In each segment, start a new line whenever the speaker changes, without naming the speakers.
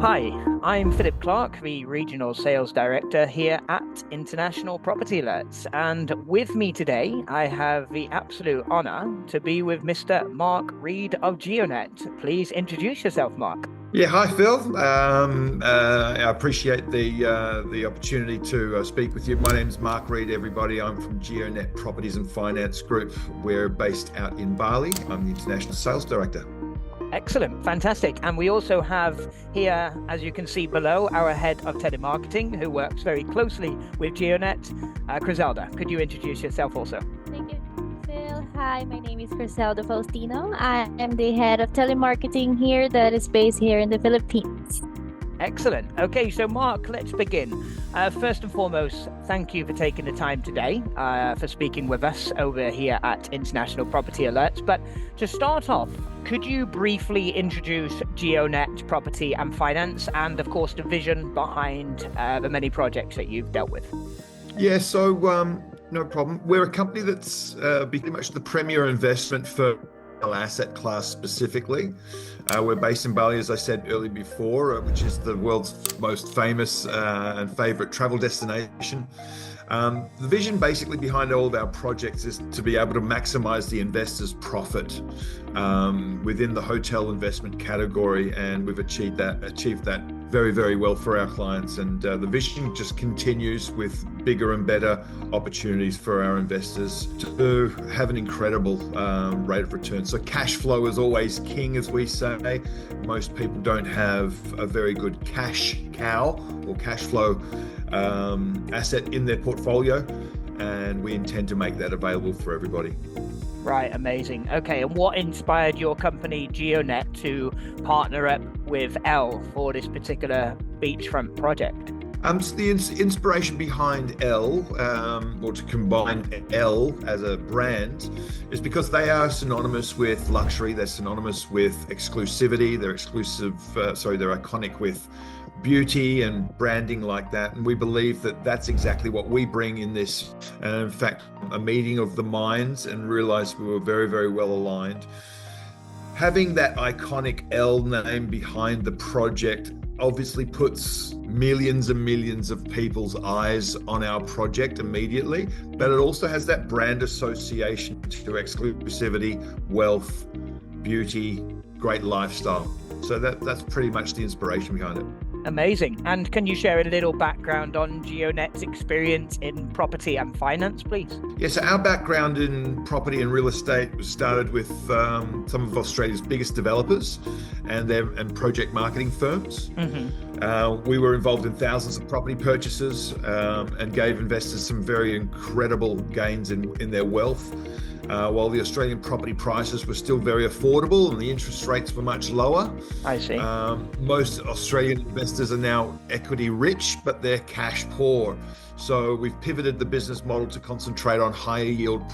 Hi, I'm Philip Clark, the Regional Sales Director here at International Property Alerts. And with me today, I have the absolute honor to be with Mr. Mark Reed of Geonet. Please introduce yourself, Mark.
Yeah, hi Phil. I appreciate the opportunity to speak with you. My name's Mark Reed, everybody. I'm from Geonet Properties and Finance Group. We're based out in Bali. I'm the International Sales Director.
Excellent, fantastic. And we also have here, as you can see below, our head of telemarketing, who works very closely with Geonet, Griselda. Could you introduce yourself also?
Thank you, Phil. Hi, my name is Griselda Faustino. I am the head of telemarketing here that is based here in the Philippines.
Excellent. Okay, so Mark, let's begin. First and foremost, thank you for taking the time today for speaking with us over here at International Property Alerts. But to start off, could you briefly introduce Geonet Property and Finance and, of course, the vision behind the many projects that you've dealt with?
Yeah, so no problem. We're a company that's pretty much the premier investment for asset class specifically. We're based in Bali, as I said earlier before, which is the world's most famous and favorite travel destination. The vision basically behind all of our projects is to be able to maximize the investor's profit within the hotel investment category, and we've achieved that very, very well for our clients. And the vision just continues with bigger and better opportunities for our investors to have an incredible rate of return. So cash flow is always king, as we say. Most people don't have a very good cash cow or cash flow asset in their portfolio, and we intend to make that available for everybody.
Right, amazing. Okay, and what inspired your company Geonet to partner up with Elle for this particular beachfront project?
So the inspiration behind Elle, or to combine Elle as a brand, is because they are synonymous with luxury. They're synonymous with exclusivity. They're they're iconic with beauty and branding like that. And we believe that that's exactly what we bring in this. And in fact, a meeting of the minds, and realized we were very, very well aligned. Having that iconic Elle name behind the project obviously puts millions and millions of people's eyes on our project immediately, but it also has that brand association to exclusivity, wealth, beauty, great lifestyle. So that's pretty much the inspiration behind it.
Amazing. And can you share a little background on Geonet's experience in property and finance, please?
Yes, our background in property and real estate was started with some of Australia's biggest developers and project marketing firms. Mm-hmm. We were involved in thousands of property purchases and gave investors some very incredible gains in their wealth. While the Australian property prices were still very affordable and the interest rates were much lower.
I see.
Most Australian investors are now equity rich, but they're cash poor. So we've pivoted the business model to concentrate on higher yield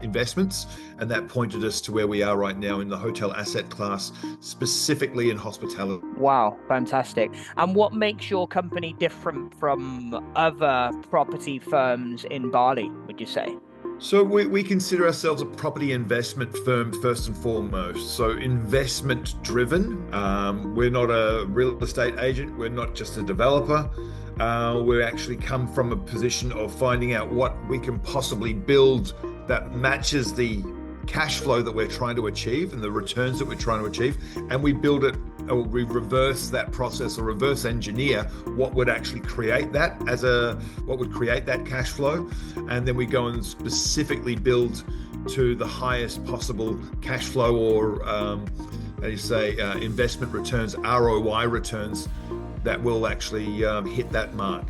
investments, and that pointed us to where we are right now in the hotel asset class, specifically in hospitality.
Wow, fantastic. And what makes your company different from other property firms in Bali, would you say?
So we consider ourselves a property investment firm first and foremost. So investment driven. We're not a real estate agent. We're not just a developer. We actually come from a position of finding out what we can possibly build that matches the cash flow that we're trying to achieve and the returns that we're trying to achieve. And we build it, or we reverse that process, or reverse engineer what would actually create that what would create that cash flow. And then we go and specifically build to the highest possible cash flow, or investment returns, ROI returns, that will actually hit that mark.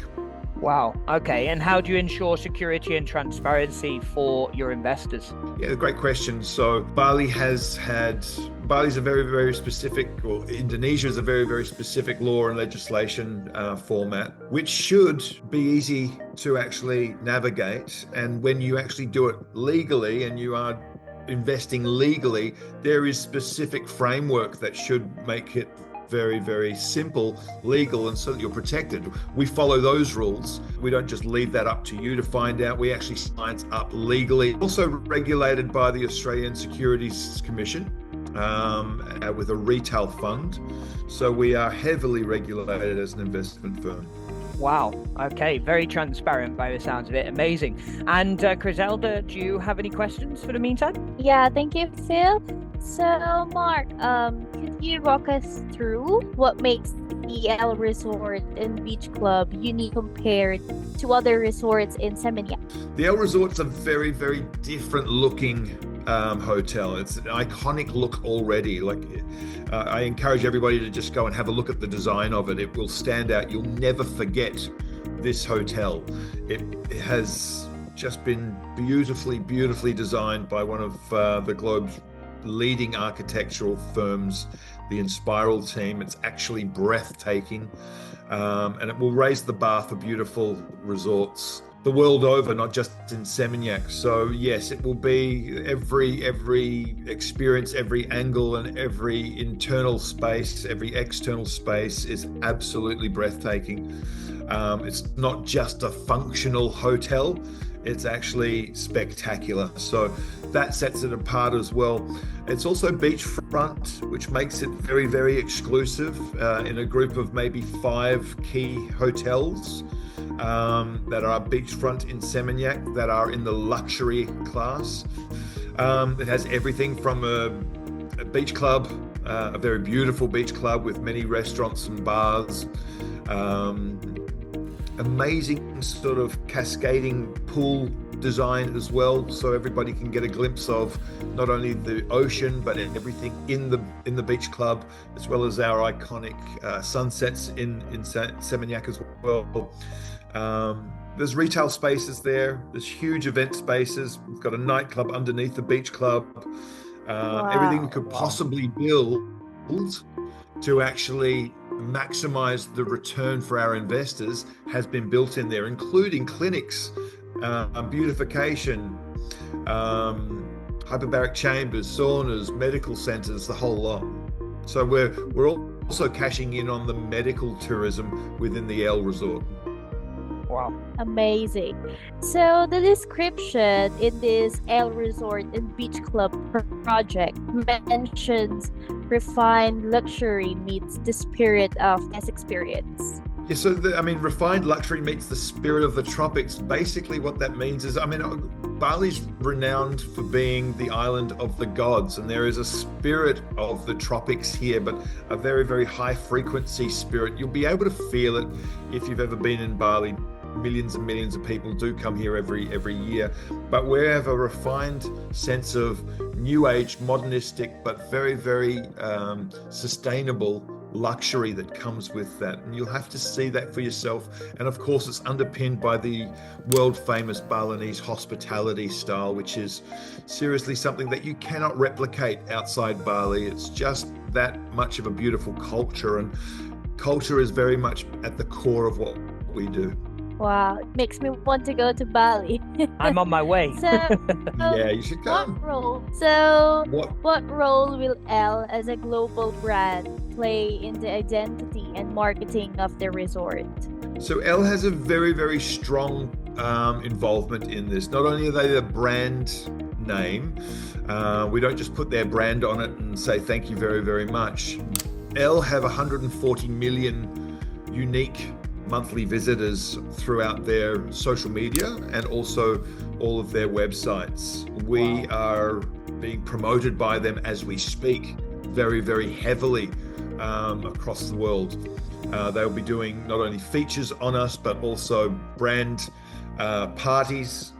Wow. Okay. And how do you ensure security and transparency for your investors?
Yeah, great question. So Bali's a very, very specific, or Indonesia is a very, very specific law and legislation format, which should be easy to actually navigate. And when you actually do it legally and you are investing legally, there is specific framework that should make it very, very simple, legal, and so that you're protected. We follow those rules. We don't just leave that up to you to find out. We actually sign up legally. Also regulated by the Australian Securities Commission. with a retail fund. So we are heavily regulated as an investment firm.
Wow. Okay. Very transparent by the sounds of it. Amazing. And Griselda, do you have any questions for the meantime?
Yeah, thank you, Phil. So, Mark, could you walk us through what makes the Elle Resort and Beach Club unique compared to other resorts in Seminyak?
The Elle Resort's a very, very different looking hotel. It's an iconic look already. I encourage everybody to just go and have a look at the design of it. It will stand out. You'll never forget this hotel. It has just been beautifully designed by one of the globe's leading architectural firms, the Inspiral team. It's actually breathtaking, and it will raise the bar for beautiful resorts the world over, not just in Seminyak. So yes, it will be every experience, every angle, and every internal space, every external space is absolutely breathtaking. It's not just a functional hotel, it's actually spectacular. So that sets it apart as well. It's also beachfront, which makes it very, very exclusive in a group of maybe 5 key hotels that are beachfront in Seminyak that are in the luxury class. It has everything from a beach club, a very beautiful beach club with many restaurants and bars, amazing sort of cascading pool design as well, so everybody can get a glimpse of not only the ocean but everything in the beach club, as well as our iconic sunsets in Seminyak as well. There's retail spaces there. There's huge event spaces. We've got a nightclub underneath the beach club. Everything we could possibly build to actually maximize the return for our investors has been built in there, including clinics, beautification, hyperbaric chambers, saunas, medical centers, the whole lot. So we're also cashing in on the medical tourism within the Elle Resort.
Wow.
Amazing. So the description in this Elle Resort and Beach Club project mentions refined luxury meets the spirit of this experience.
Yeah, so refined luxury meets the spirit of the tropics. Basically what that means is, Bali's renowned for being the island of the gods, and there is a spirit of the tropics here, but a very, very high frequency spirit. You'll be able to feel it if you've ever been in Bali. Millions and millions of people do come here every year, but we have a refined sense of new age, modernistic, but very, very sustainable luxury that comes with that, and you'll have to see that for yourself. And of course, it's underpinned by the world famous Balinese hospitality style, which is seriously something that you cannot replicate outside Bali. It's just that much of a beautiful culture, and culture is very much at the core of what we do.
Wow, it makes me want to go to Bali.
I'm on my way.
Yeah, you should come.
What role will Elle as a global brand play in the identity and marketing of the resort?
So Elle has a very, very strong involvement in this. Not only are they the brand name, we don't just put their brand on it and say thank you very, very much. Elle have 140 million unique monthly visitors throughout their social media and also all of their websites. We are being promoted by them as we speak very, very heavily across the world. They'll be doing not only features on us, but also brand parties,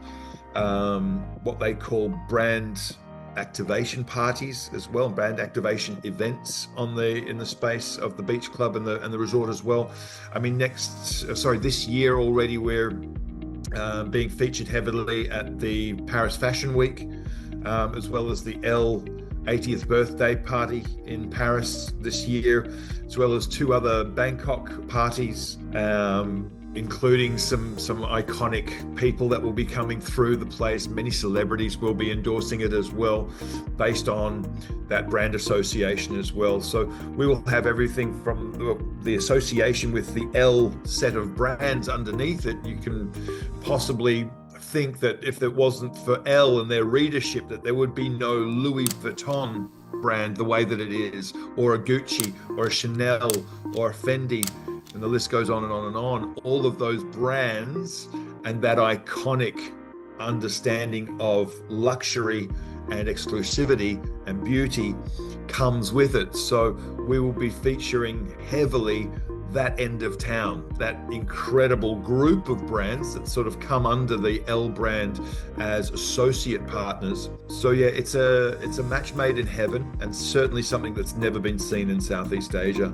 what they call brand activation parties as well, brand activation events in the space of the beach club and the resort as well. This year already we're being featured heavily at the Paris Fashion Week, as well as the Elle 80th birthday party in Paris this year, as well as 2 other Bangkok parties, including some iconic people that will be coming through the place. Many celebrities will be endorsing it as well, based on that brand association as well. So we will have everything from the association with the Elle set of brands underneath it. You can possibly think that if it wasn't for Elle and their readership, that there would be no Louis Vuitton brand the way that it is, or a Gucci, or a Chanel, or a Fendi, and the list goes on and on and on. All of those brands and that iconic understanding of luxury and exclusivity and beauty comes with it. So we will be featuring heavily that end of town, that incredible group of brands that sort of come under the Elle brand as associate partners. So yeah, it's a match made in heaven, and certainly something that's never been seen in Southeast Asia.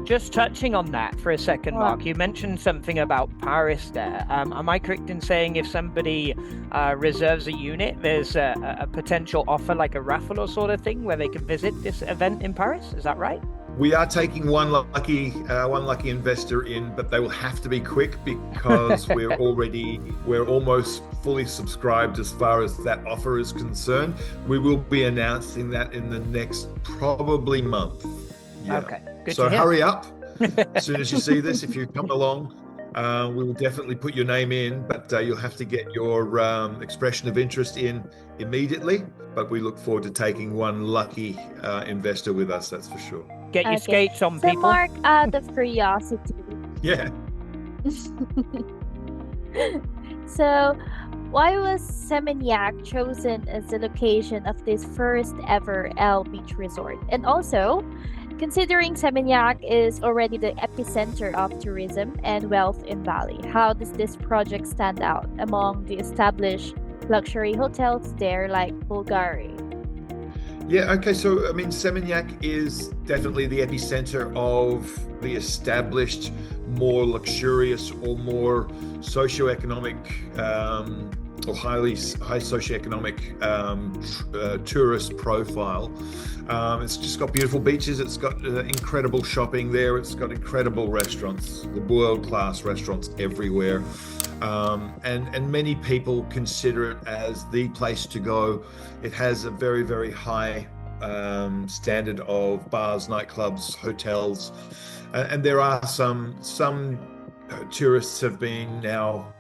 Just touching on that for a second, Mark, you mentioned something about Paris there. Am I correct in saying if somebody reserves a unit, there's a potential offer, like a raffle or sort of thing, where they can visit this event in Paris? Is that right?
We are taking one lucky investor in, but they will have to be quick because we're almost fully subscribed as far as that offer is concerned. We will be announcing that in the next probably month. Yeah.
Okay. Good
so
to hear.
Hurry up as soon as you see this. If you come along, we will definitely put your name in, but you'll have to get your expression of interest in immediately. But we look forward to taking one lucky investor with us, that's for sure.
Get your skates on,
so
people.
Mark, out of curiosity.
Yeah.
So, why was Seminyak chosen as the location of this first ever Elle Beach Resort? And also, considering Seminyak is already the epicenter of tourism and wealth in Bali, how does this project stand out among the established luxury hotels there like Bulgari?
Yeah, okay, so I mean, Seminyak is definitely the epicenter of the established, more luxurious or more socioeconomic or high socioeconomic tourist profile. It's just got beautiful beaches, it's got incredible shopping there, it's got incredible restaurants, world-class restaurants everywhere. And many people consider it as the place to go. It has a very, very high standard of bars, nightclubs, hotels, and there are some tourists have been now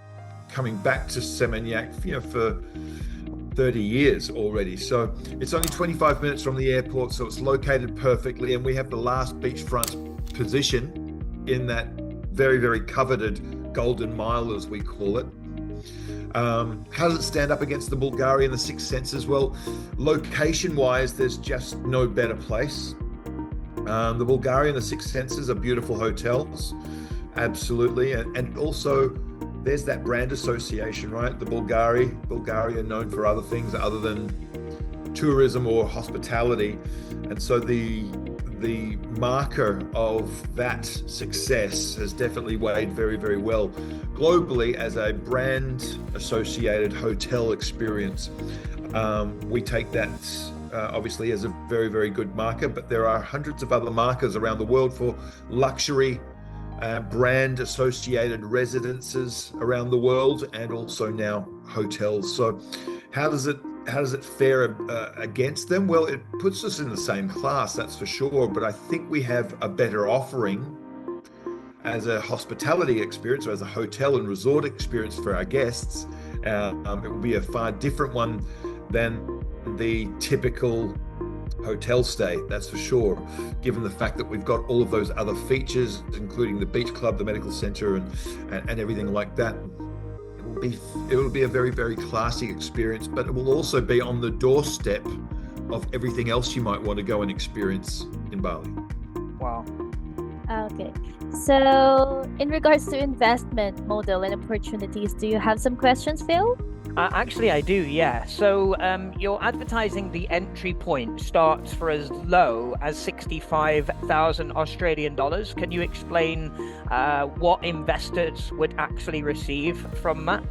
coming back to Seminyak, for 30 years already. So it's only 25 minutes from the airport, so it's located perfectly, and we have the last beachfront position in that very, very coveted Golden Mile, as we call it. How does it stand up against the Bulgari and the Six Senses? Well, location-wise, there's just no better place. The Bulgari and the Six Senses are beautiful hotels, absolutely, and also there's that brand association, right? The Bulgari are known for other things other than tourism or hospitality, and so the marker of that success has definitely weighed very, very well globally as a brand associated hotel experience. We take that obviously as a very, very good marker, but there are hundreds of other markers around the world for luxury brand associated residences around the world, and also now hotels. So how does it fare against them? Well, it puts us in the same class, that's for sure, but I think we have a better offering as a hospitality experience, or as a hotel and resort experience for our guests. It will be a far different one than the typical hotel stay, that's for sure, given the fact that we've got all of those other features, including the beach club, the medical center, and everything like that. It will be a very, very classy experience, but it will also be on the doorstep of everything else you might want to go and experience in Bali.
Wow.
Okay. So, in regards to investment model and opportunities, do you have some questions, Phil?
Actually, I do, yeah. So you're advertising the entry point starts for as low as 65,000 Australian dollars. Can you explain what investors would actually receive from that?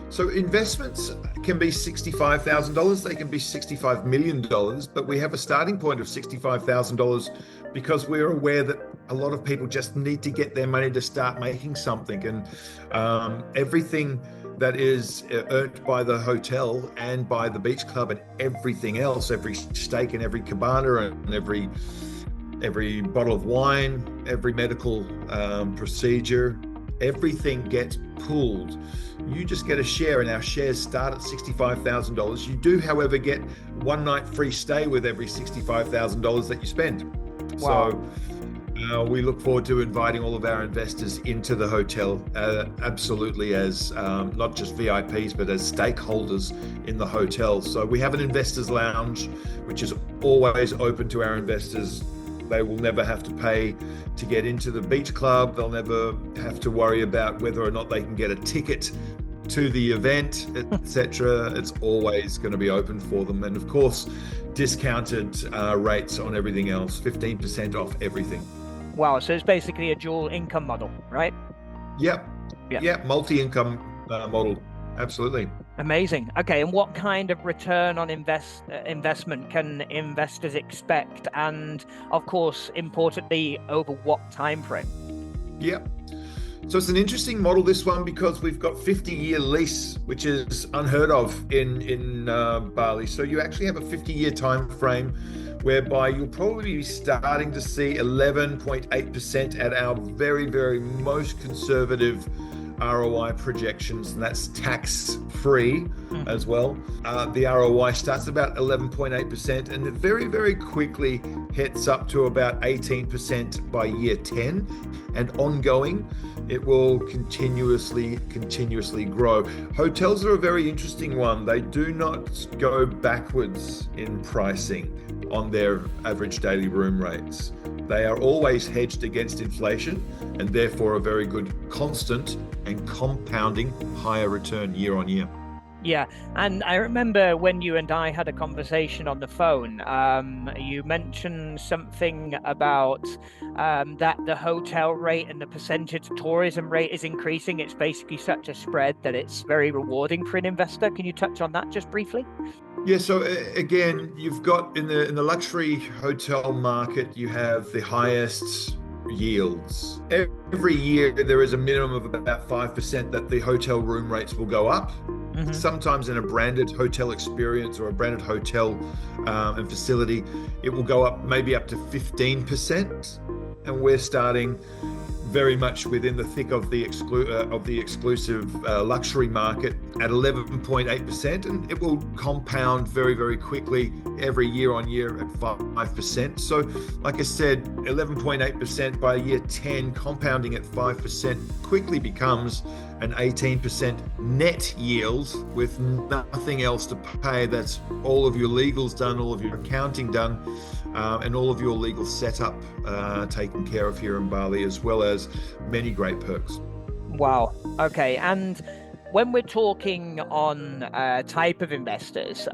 So investments can be $65,000, they can be $65 million, but we have a starting point of $65,000 because we're aware that a lot of people just need to get their money to start making something, and everything that is earned by the hotel and by the beach club and everything else, every steak and every cabana and every bottle of wine, every medical procedure, everything gets pooled. You just get a share, and our shares start at $65,000. You do, however, get one night free stay with every $65,000 that you spend.
Wow.
So we look forward to inviting all of our investors into the hotel, absolutely as not just VIPs, but as stakeholders in the hotel. So we have an investors lounge, which is always open to our investors. They will never have to pay to get into the beach club. They'll never have to worry about whether or not they can get a ticket to the event, etc. It's always going to be open for them. And of course, discounted rates on everything else, 15% off everything.
Wow, so it's basically a dual income model, right?
Yep. Multi-income model. Absolutely.
Amazing. Okay, and what kind of return on investment can investors expect? And of course, importantly, over what time frame?
Yep. So it's an interesting model, this one, because we've got 50-year lease, which is unheard of in Bali. So you actually have a 50-year time frame whereby you'll probably be starting to see 11.8% at our very, very most conservative ROI projections, and that's tax-free as well. The ROI starts about 11.8%, and it very, very quickly hits up to about 18% by year 10, and ongoing, it will continuously grow. Hotels are a very interesting one. They do not go backwards in pricing on their average daily room rates. They are always hedged against inflation, and therefore a very good constant and compounding higher return year on year.
Yeah, and I remember when you and I had a conversation on the phone, you mentioned something about that the hotel rate and the percentage tourism rate is increasing. It's basically such a spread that it's very rewarding for an investor. Can you touch on that just briefly?
Yeah, so again, you've got in the luxury hotel market, you have the highest yields. Every year there is a minimum of about 5% that the hotel room rates will go up. Mm-hmm. Sometimes in a branded hotel experience or a branded hotel and facility, it will go up maybe up to 15%. And we're starting very much within the thick of the exclusive luxury market at 11.8%, and it will compound very, very quickly every year on year at 5%. So like I said, 11.8% by year 10, compounding at 5%, quickly becomes an 18% net yield with nothing else to pay. That's all of your legals done, all of your accounting done, and all of your legal setup taken care of here in Bali, as well as many great perks.
Wow. Okay. And when we're talking on type of investors,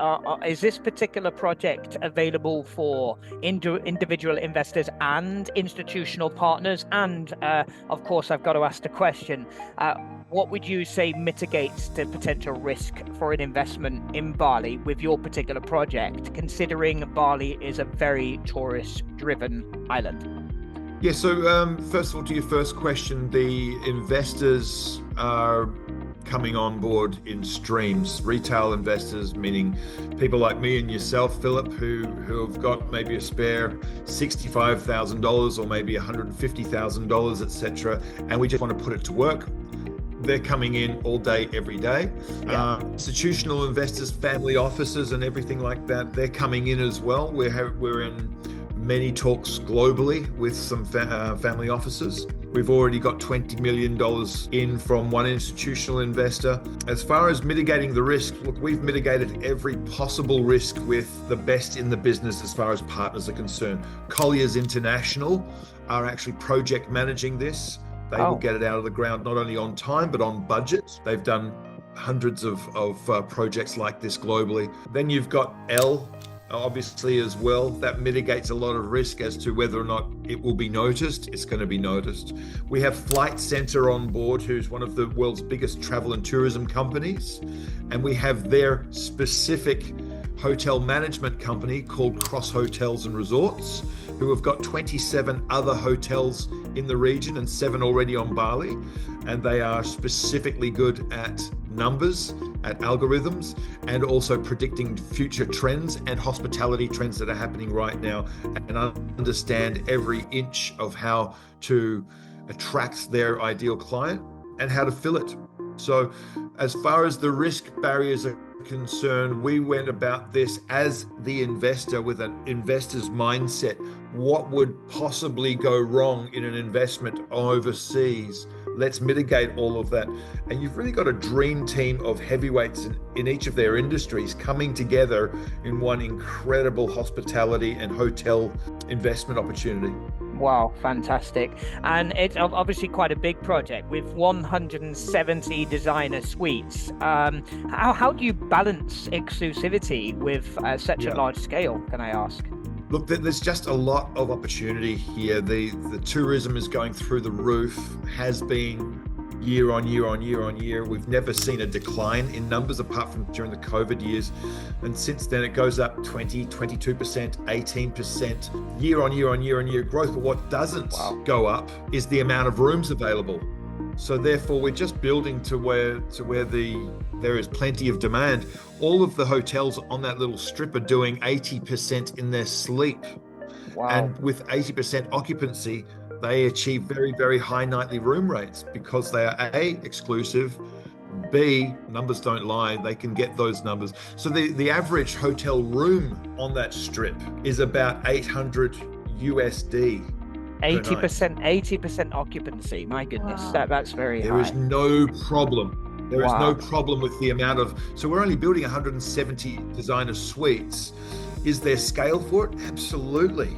is this particular project available for individual investors and institutional partners? And of course, I've got to ask the question, what would you say mitigates the potential risk for an investment in Bali with your particular project, considering Bali is a very tourist-driven island?
Yeah, so first of all, to your first question, the investors are coming on board in streams. Retail investors, meaning people like me and yourself, Philip, who have got maybe a spare $65,000 or maybe $150,000, etc., and we just want to put it to work. They're coming in all day, every day. Yeah. Institutional investors, family offices, and everything like that, they're coming in as well. We're in many talks globally with some family offices. We've already got $20 million in from one institutional investor. As far as mitigating the risk, look, we've mitigated every possible risk with the best in the business as far as partners are concerned. Colliers International are actually project managing this. They will get it out of the ground not only on time, but on budget. They've done hundreds of projects like this globally. Then you've got Elle, obviously, as well. That mitigates a lot of risk as to whether or not it will be noticed. It's going to be noticed. We have Flight Centre on board, who's one of the world's biggest travel and tourism companies. And we have their specific hotel management company called Cross Hotels and Resorts, who have got 27 other hotels in the region and 7 already on Bali. And they are specifically good at numbers, at algorithms, and also predicting future trends and hospitality trends that are happening right now, and understand every inch of how to attract their ideal client and how to fill it. So as far as the risk barriers are concerned, we went about this as the investor with an investor's mindset. What would possibly go wrong in an investment overseas? Let's mitigate all of that. And you've really got a dream team of heavyweights in each of their industries coming together in one incredible hospitality and hotel investment opportunity.
Wow, fantastic. And it's obviously quite a big project with 170 designer suites. How do you balance exclusivity with such a large scale, can I ask?
Look, there's just a lot of opportunity here. The tourism is going through the roof, has been year on year on year on year. We've never seen a decline in numbers apart from during the COVID years. And since then it goes up 20, 22%, 18% year on year on year on year growth. But what doesn't go up is the amount of rooms available. So therefore we're just building to where there is plenty of demand. All of the hotels on that little strip are doing 80% in their sleep.
Wow.
And with 80% occupancy, they achieve very, very high nightly room rates because they are A, exclusive, B, numbers don't lie, they can get those numbers. So the average hotel room on that strip is about 800 USD.
80% occupancy. My goodness, that's very high.
There is no problem. There is no problem with the amount of, so we're only building 170 designer suites. Is there scale for it? Absolutely.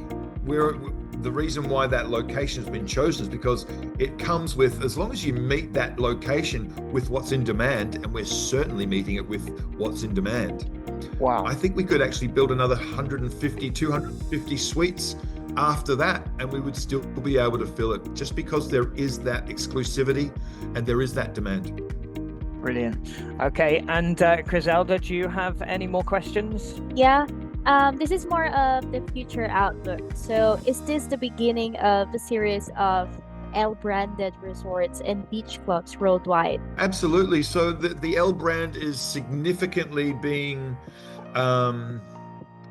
The reason why that location has been chosen is because it comes with, as long as you meet that location with what's in demand, and we're certainly meeting it with what's in demand.
Wow.
I think we could actually build another 150, 250 suites after that, and we would still be able to fill it just because there is that exclusivity and there is that demand.
Brilliant. Okay, and Griselda, do you have any more questions?
Yeah. This is more of the future outlook. So is this the beginning of a series of Elle branded resorts and beach clubs worldwide?
Absolutely. So the Elle brand is significantly being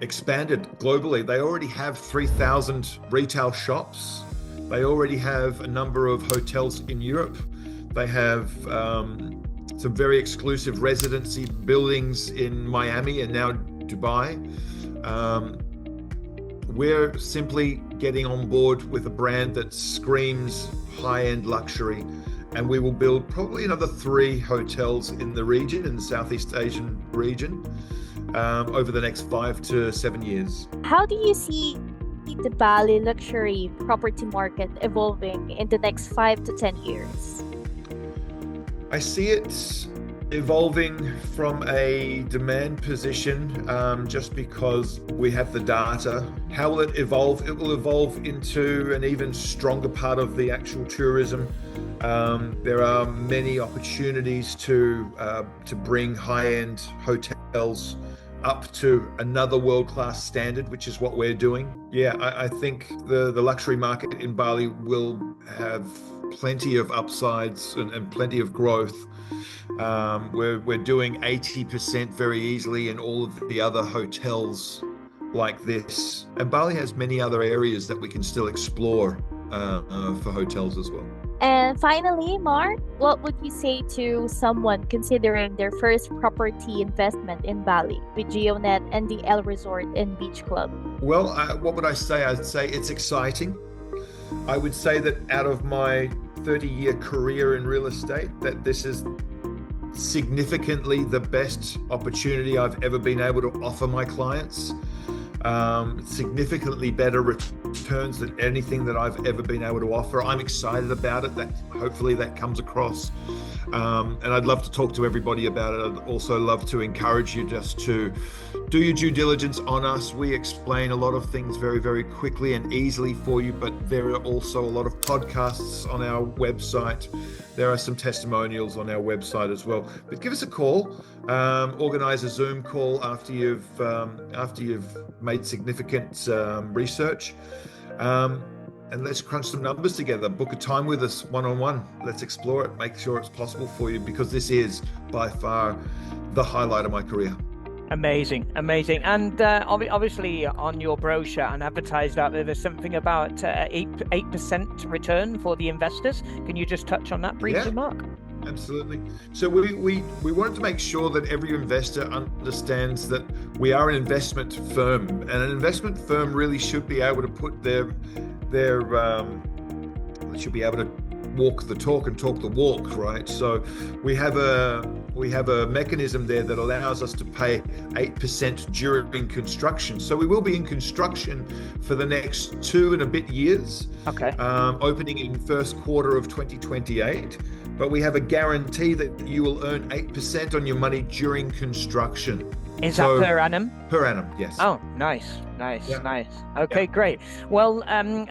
expanded globally. They already have 3,000 retail shops. They already have a number of hotels in Europe. They have some very exclusive residency buildings in Miami and now Dubai. We're simply getting on board with a brand that screams high-end luxury, and we will build probably another 3 hotels in the region, in the Southeast Asian region, over the next 5 to 7 years.
How do you see the Bali luxury property market evolving in the next 5 to 10 years?
I see it evolving from a demand position just because we have the data. How will it evolve? It will evolve into an even stronger part of the actual tourism. There are many opportunities to bring high-end hotels up to another world-class standard, which is what we're doing. Yeah, I think the luxury market in Bali will have plenty of upsides and plenty of growth. We're doing 80% very easily in all of the other hotels like this. And Bali has many other areas that we can still explore for hotels as well.
And finally, Mark, what would you say to someone considering their first property investment in Bali with Geonet and the Elle Resort and Beach Club?
Well, what would I say? I'd say it's exciting. I would say that out of my 30-year career in real estate, that this is significantly the best opportunity I've ever been able to offer my clients. Significantly better returns than anything that I've ever been able to offer. I'm excited about it. That hopefully that comes across. And I'd love to talk to everybody about it. I'd also love to encourage you just to do your due diligence on us. We explain a lot of things very, very quickly and easily for you, but there are also a lot of podcasts on our website. There are some testimonials on our website as well. But give us a call, organize a Zoom call after you've made significant research, and let's crunch some numbers together. Book a time with us one-on-one. Let's explore it, make sure it's possible for you, because this is by far the highlight of my career.
Amazing, amazing. And obviously on your brochure and advertised out there, there's something about 8% return for the investors. Can you just touch on that briefly,
Yeah.
Mark?
Absolutely. So we wanted to make sure that every investor understands that we are an investment firm, and an investment firm really should be able to put their should be able to walk the talk and talk the walk, right? So we have a mechanism there that allows us to pay 8% during construction. So we will be in construction for the next 2 and a bit years.
Okay.
Opening in first quarter of 2028. But we have a guarantee that you will earn 8% on your money during construction.
Is that per annum?
Per annum, yes.
Oh, nice.
Yeah.
Nice. Okay,
Yeah.
great. Well,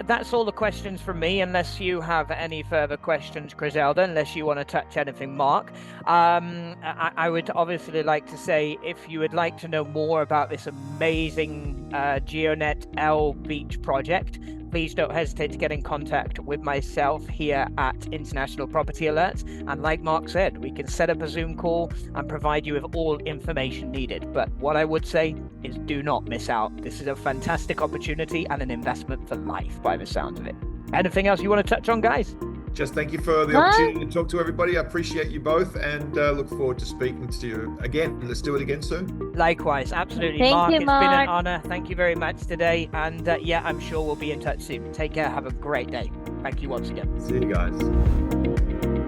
that's all the questions from me, unless you have any further questions, Griselda, unless you want to touch anything, Mark. I would obviously like to say, if you would like to know more about this amazing Geonet Elle Beach project, please don't hesitate to get in contact with myself here at International Property Alerts. And like Mark said, we can set up a Zoom call and provide you with all information needed. But what I would say is do not miss out. This is a fantastic opportunity and an investment for life by the sound of it. Anything else you want to touch on, guys?
Just thank you for the opportunity to talk to everybody. I appreciate you both, and look forward to speaking to you again. Let's do it again soon.
Likewise, absolutely.
Thank
Mark,
you,
it's been an
Mark.
honor. Thank you very much today. And yeah, I'm sure we'll be in touch soon. Take care. Have a great day. Thank you once again.
See you guys.